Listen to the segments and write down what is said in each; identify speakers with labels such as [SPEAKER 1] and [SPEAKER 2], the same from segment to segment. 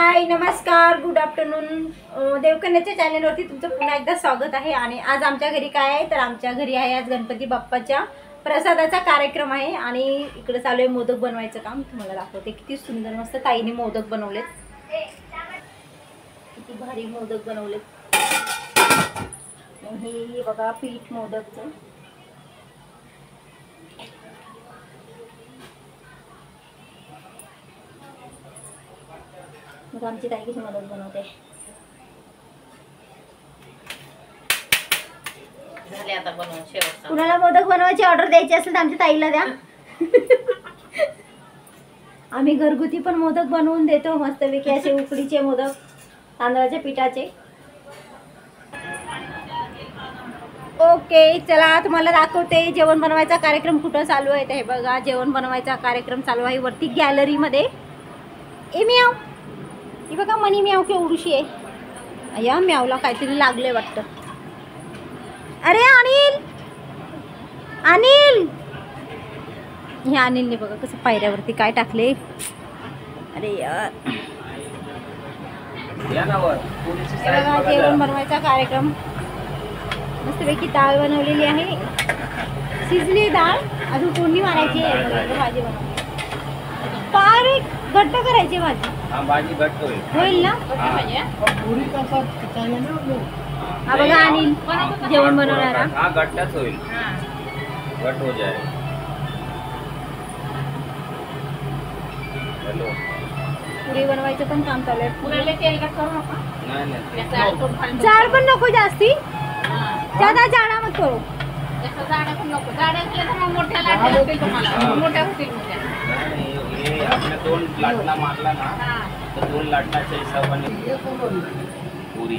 [SPEAKER 1] हाय नमस्कार good afternoon. देवकन्याच्या चॅनलवरती तुमचं पुन्हा एकदा स्वागत आहे. आणि आज आमच्या घरी काय आहे तर आमच्या घरी आहे आज गणपती बाप्पाच्या प्रसादाचा कार्यक्रम आहे. आणि इकडे चालू आहे मोदक बनवायचं काम. तुम्हाला दाखवते किती सुंदर मस्त ताईने मोदक बनवलेत. किती भारी मोदक बनवलेत. हे बघा पीठ मोदकचं. मग आमची ताई कशी मोदक बनवते.
[SPEAKER 2] झाले आता बनवून शेवटचा.
[SPEAKER 1] कुणाला मोदक बनवायची ऑर्डर द्यायची असेल तर आमच्या ताईला द्या. आम्ही घरगुती पण मोदक बनवून देतो मस्तपैकी. असे उकडीचे मोदक तांदळाच्या पिठाचे. ओके चला तुम्हाला दाखवते जेवण बनवायचा कार्यक्रम कुठं चालू आहे. हे बघा जेवण बनवायचा कार्यक्रम चालू आहे वरती गॅलरीमध्ये. ए म्याव ही बघा मनी म्याव केवढीशी आहे. या म्यावला काहीतरी लागलंय वाटतं. अरे अनिल अनिल हे अनिलने बघा कसं पायऱ्यावरती काय टाकले. अरे यार बघा जेवण बनवायचा कार्यक्रम. मस्तपैकी डाळ बनवलेली आहे. शिजली डाळ अजून फोडणी मारायची आहे. भाजी बनवली पार घट्ट करायची भाजी.
[SPEAKER 3] भाजी घट्ट
[SPEAKER 1] होईल ना. हा बघा अनिल जेवण बनवणारा.
[SPEAKER 3] हाँ घट्टाच होईल. घट हो जाए. हेलो
[SPEAKER 1] पुरी बनवायचं पण काम चालू आहे.
[SPEAKER 2] पुरेले तेल का करू नका.
[SPEAKER 3] नाही
[SPEAKER 1] जाड पण नको जास्ती. ज्यादा जाडा मत करू.
[SPEAKER 2] जास्त जाड्या पण नको. जाड्या असल्या तर मग मोठ्या लाटा होतील तुम्हाला. मोठ्या होतील मोठ्या.
[SPEAKER 3] ये आपने 2 लाटना मारला ना तो 2 लाटनाच्या हिसाबाने पूरी.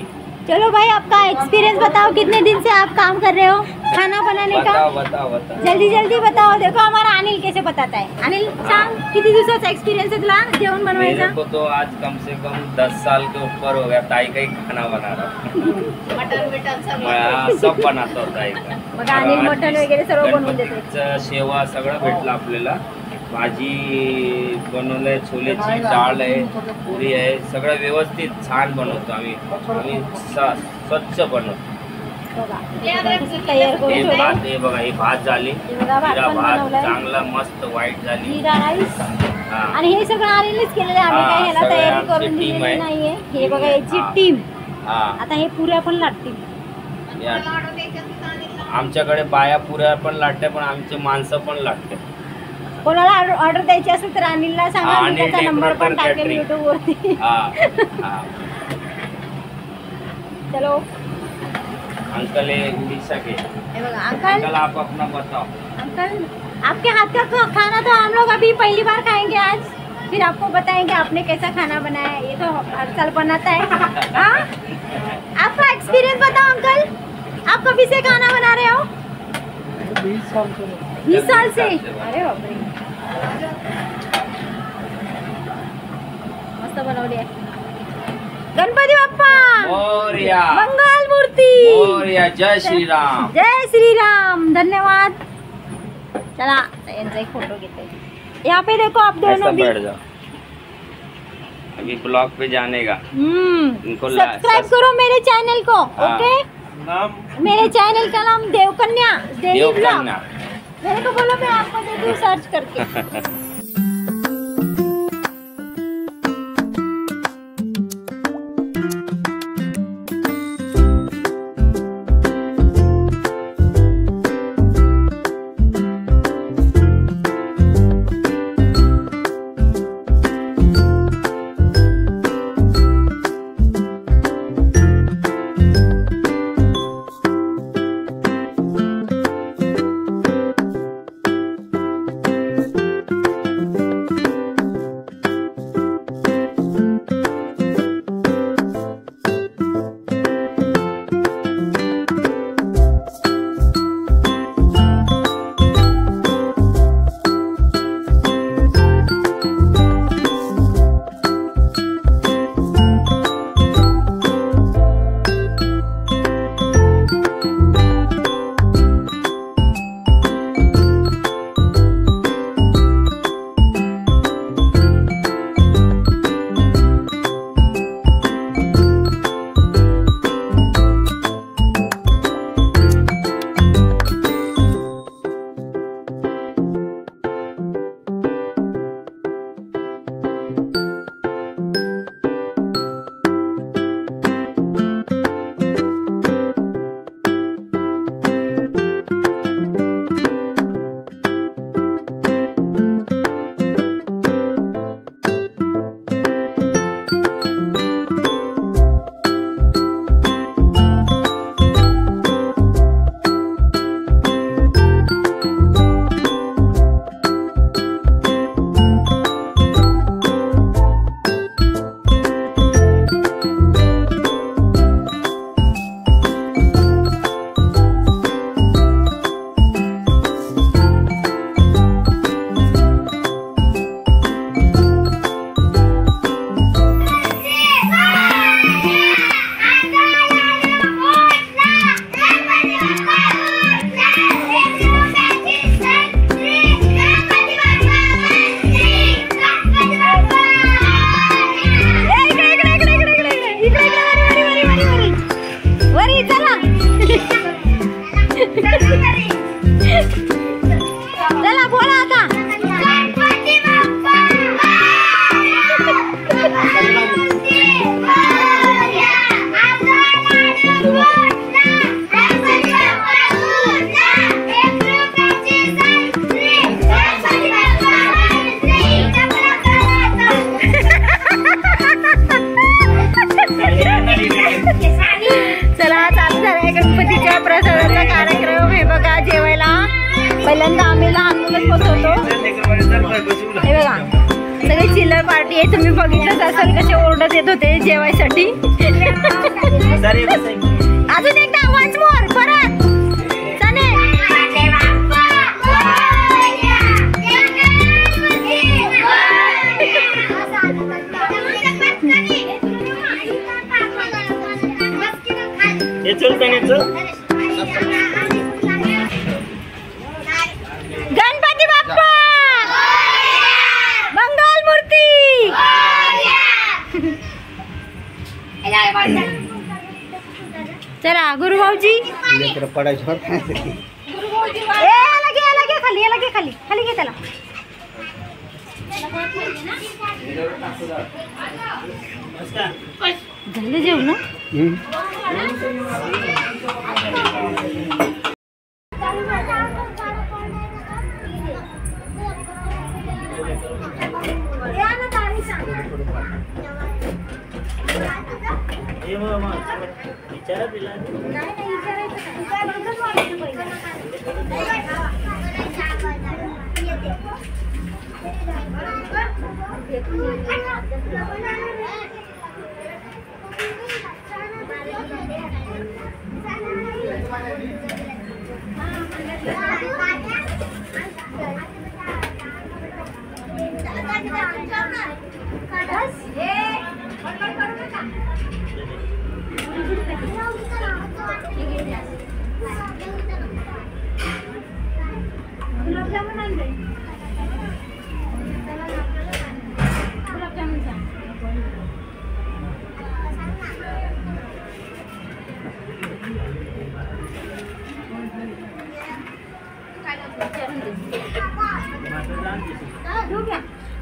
[SPEAKER 1] चलो भाई आपका एक्सपीरियंस बताओ. कितने दिन से आप काम कर रहे हो खाना बनाने का.
[SPEAKER 3] बताओ
[SPEAKER 1] जल्दी जल्दी बताओ. देखो हमारा अनिल कैसे बताता है. अनिल सांग किती दिवसाचा एक्सपीरियंस है तुला जेवण बनवायचा.
[SPEAKER 3] मेरे को तो आज कम से कम 10 साल के ऊपर हो गया. ताई का ही खाना बना रहा.
[SPEAKER 2] मटन बिटन
[SPEAKER 3] सब बनाता होता ताई का.
[SPEAKER 1] मग अनिल मटन वगैरे सर्व बनवून देतो.
[SPEAKER 3] गणपतीचं शेवा सगळं भेटलं आपल्याला. भाजी बनवलंय. छोलेची डाळ आहे. पुरी आहे. सगळं व्यवस्थित छान बनवतो आम्ही. स्वच्छ बनवतो.
[SPEAKER 1] तयार करून
[SPEAKER 3] हे
[SPEAKER 1] ठेवलंय.
[SPEAKER 3] भात हे बघा. ही भात झाली.
[SPEAKER 1] बघा भात
[SPEAKER 3] जिरा
[SPEAKER 1] पण
[SPEAKER 3] भात
[SPEAKER 1] बनवलाय.
[SPEAKER 3] चांगला मस्त व्हाईट झाली.
[SPEAKER 1] जीरा राईस
[SPEAKER 3] हा.
[SPEAKER 1] आणि हे सगळं अनिलच केलेलं आहे. आम्ही
[SPEAKER 3] हा,
[SPEAKER 1] काय ह्याला
[SPEAKER 3] सगळं
[SPEAKER 1] तयारी
[SPEAKER 3] आमची
[SPEAKER 1] करून
[SPEAKER 3] team
[SPEAKER 1] दिलेली
[SPEAKER 3] आहे.
[SPEAKER 1] नाहीये. हे बघा याची टीम.
[SPEAKER 3] हा
[SPEAKER 1] आता हे पुऱ्या पण लाटतील.
[SPEAKER 3] या. आमच्याकडे बाया पुऱ्या पण लाटते पण आमचे माणसं पण लाटते.
[SPEAKER 1] कोणाला ऑर्डर द्यायची असेल तर अनिलला सांगा.
[SPEAKER 3] हा,
[SPEAKER 1] मी
[SPEAKER 3] अनिल
[SPEAKER 1] त्याचा नंबर पण
[SPEAKER 3] डेकोरेटर
[SPEAKER 1] टाकेल
[SPEAKER 3] catering.
[SPEAKER 1] YouTube वरती.
[SPEAKER 3] हाँ
[SPEAKER 1] चलो
[SPEAKER 3] अंकल है उड़ीसा के.
[SPEAKER 1] हे बघा अंकल.
[SPEAKER 3] अंकल आप अपना बताओ.
[SPEAKER 1] अंकल आपके हाथ का खाना तो हम लोग अभी पहली बार खाएंगे आज. फिर आपको बताएंगे आपने कैसा खाना बनाया है. ये तो हर साल बनाता है. हाँ आपका एक्सपीरियंस बताओ अंकल. आप कभी से खाना बना रहे हो. 20 साल से. अरे बापरे मस्त बनवली आहे. गणपती बाप्पा
[SPEAKER 3] मोरया.
[SPEAKER 1] मंगल मूर्ती.
[SPEAKER 3] मोरया. जय श्री राम.
[SPEAKER 1] जय श्री राम. धन्यवाद. चला इनका एक फोटो घेते. यहाँ पे देखो आप दोनों
[SPEAKER 3] ऐसा
[SPEAKER 1] भी.
[SPEAKER 3] बैठ जाओ. अभी ब्लॉग पे जाने का. इनको
[SPEAKER 1] सब्सक्राइब करो मेरे चैनल को.
[SPEAKER 3] हाँ.
[SPEAKER 1] ओके
[SPEAKER 3] नाम
[SPEAKER 1] मेरे चैनल का नाम देवकन्या डेली ब्लॉग.
[SPEAKER 3] देवकन्या.
[SPEAKER 1] मेरे को बोलो मैं आपको दे दूँ सर्च करके. पार्टी आहे. तुम्ही बघितलंच असाल कसे ओरडत येत होते जेवायसाठी. अजून एकदा वन्स मोर परत चने. गणपती बाप्पा मंगल मूर्ती. चला गुरुभाऊजी खाली याला घे खाली खाली घे त्याला. झालं जेवण.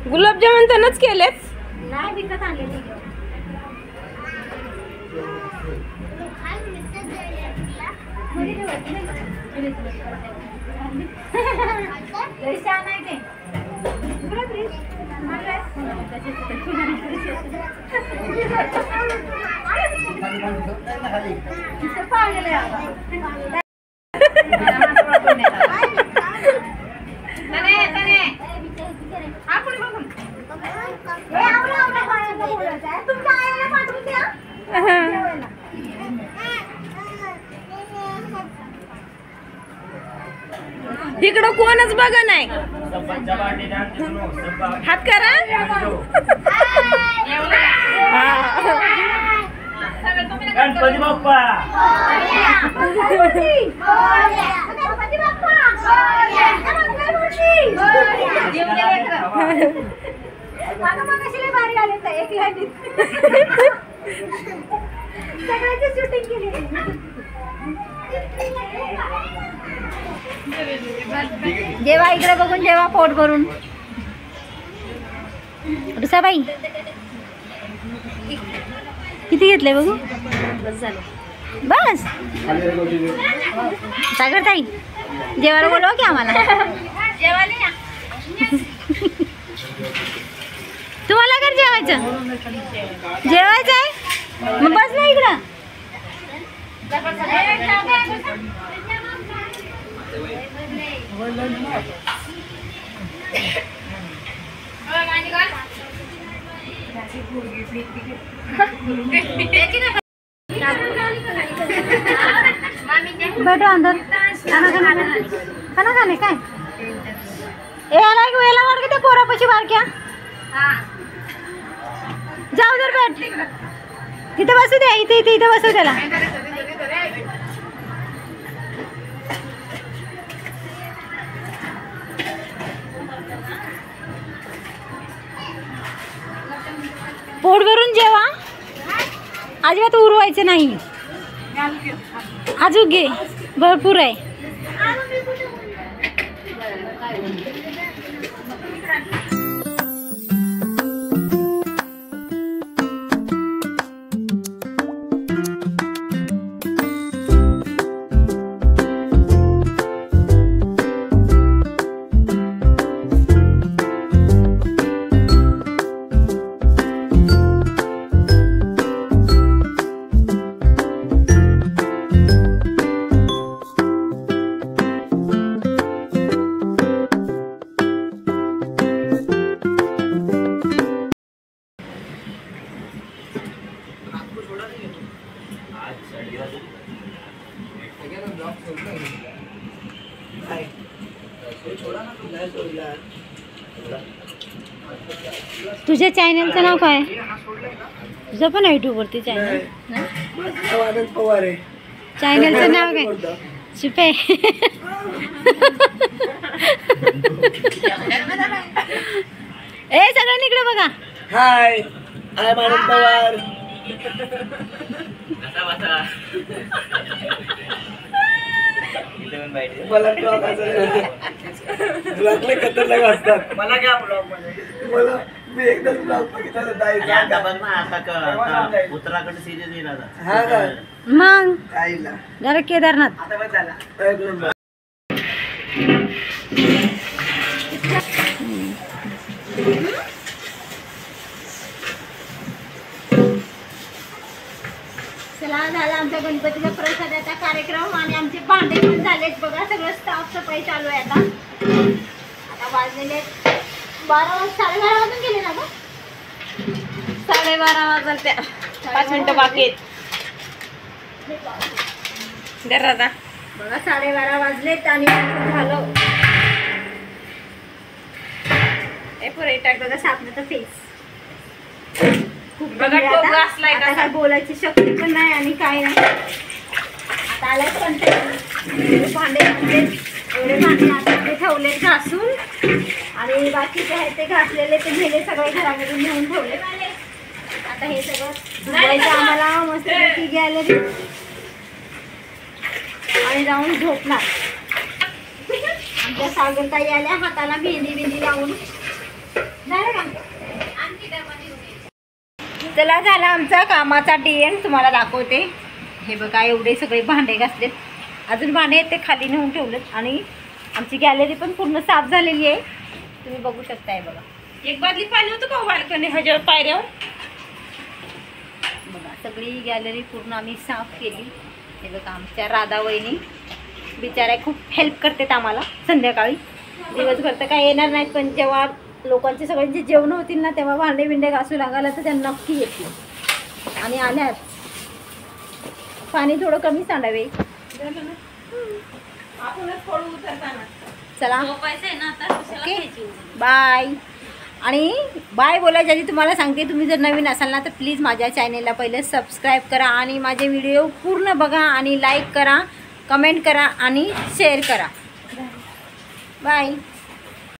[SPEAKER 2] गुलाबजामुन त्यानंच केलेच.
[SPEAKER 1] नाही विकत आणले.
[SPEAKER 2] इकडं कोणच बघा नाही. हात करा.
[SPEAKER 3] गणपती बाप्पा
[SPEAKER 1] भारी आले एक सगळ्याची शूटिंग केली. जेव्हा इकडे बघून जेव्हा पोट भरून. रुसाबाई किती घेतले बघू. बस सागर ताई जेवायला बोलवा की आम्हाला. तुम्हाला घर जेवायचं जेवायचं आहे मग बस ना इकडं. बैठो अंदर खाना खाने काय याला वाट त्या पोरापाशी बारक्या जाऊ दर बैठ तिथे बसू द्या. इथे इथे इथे बसू त्याला. पोट भरून जेवा. अजिबात उरवायचं नाही. अजून घे भरपूर आहे. तुझ्या चॅनलचं नाव काय? तुझं पण आहे यूट्यूबवरती चॅनल?
[SPEAKER 4] आनंद पवार आहे.
[SPEAKER 1] चॅनलचं नाव काय? शिपे. ए सगळ्यांनी इकडे बघा.
[SPEAKER 4] हाय, आय एम आनंद पवार. मला ब्लॉग लय खतरनाक असतात. मला काय ब्लॉग मध्ये मला मी एकदाच ब्लॉग बघितला
[SPEAKER 3] उत्तराखंड सिरीज येईल आता.
[SPEAKER 4] हा का
[SPEAKER 1] मग
[SPEAKER 4] आईला
[SPEAKER 1] जरा केदारनाथ.
[SPEAKER 4] आता बस झाला एक नंबर.
[SPEAKER 1] चला झाला आमच्या गणपतीचा प्रसादाचा कार्यक्रम आणि आमचे भांडे पण झालेत बघा. सगळं साफसफाई चालू आहे आता. आता वाजलेले 12 साडेबारा वाजून गेले ना ग.
[SPEAKER 2] 12:30 वाजल त्या 5 मिनिटं बाकी आहेत. दादा
[SPEAKER 1] बघा 12:30 वाजलेत आणि आमचं झालं. ए पुरे टाक बघा सापण्याचा फेस. खूप
[SPEAKER 2] बघा,
[SPEAKER 1] दमले
[SPEAKER 2] टोप
[SPEAKER 1] आता.
[SPEAKER 2] घासलाय
[SPEAKER 1] आता
[SPEAKER 2] कसा.
[SPEAKER 1] काय बोलायची शक्ती पण नाही आणि काय नाही. आता आलाय कंटाळा. भांडे घासलेत. एवढे भांडे आता ठेवलेत घासून आणि बाकीचे आहेत ते घासलेले ते नेले सगळे घरामध्ये नेऊन ठेवले. आता हे सगळं धुवायचं आम्हाला मस्तपैकी गॅलरी आणि जाऊन झोपणार. आमच्या सागरताई आल्या हाताला भेंडी लावून. झालं का? चला झाला आमचा कामाचा DN तुम्हाला दाखवते. हे बघा एवढे सगळे भांडे घासलेत. अजून भांडे आहेत ते खाली नेऊन ठेवलेत आणि आमची गॅलरी पण पूर्ण साफ झालेली आहे. तुम्ही बघू शकताय बघा.
[SPEAKER 2] एक बादली पाणी होतं का बाल्कनी ह्याच्यावर पायऱ्यावर?
[SPEAKER 1] बघा सगळी गॅलरी पूर्ण आम्ही साफ केली. हे बघा आमच्या राधा वहिनी बिचाऱ्या खूप हेल्प करतात आम्हाला. संध्याकाळी दिवसभर तर काय येणार नाहीत पण जेव्हा लोकांचे सगळ्यांचे जेवण होतील ना तेव्हा भांडे बिंडे घासू लागायला तर त्यांना नक्की येतील. आणि आल्यात पाणी थोडं कमी सांडावे.
[SPEAKER 2] आपणच थोडं उतरताना
[SPEAKER 1] चला
[SPEAKER 2] झोपायचं आहे ना आता.
[SPEAKER 1] Okay bye. आणि बाय बोलायच्या आधी तुम्हाला सांगते तुम्ही जर नवीन असाल ना तर प्लीज माझ्या चॅनेलला पहिलं सबस्क्राईब करा आणि माझे व्हिडिओ पूर्ण बघा आणि लाईक करा, कमेंट करा आणि शेअर करा. बाय.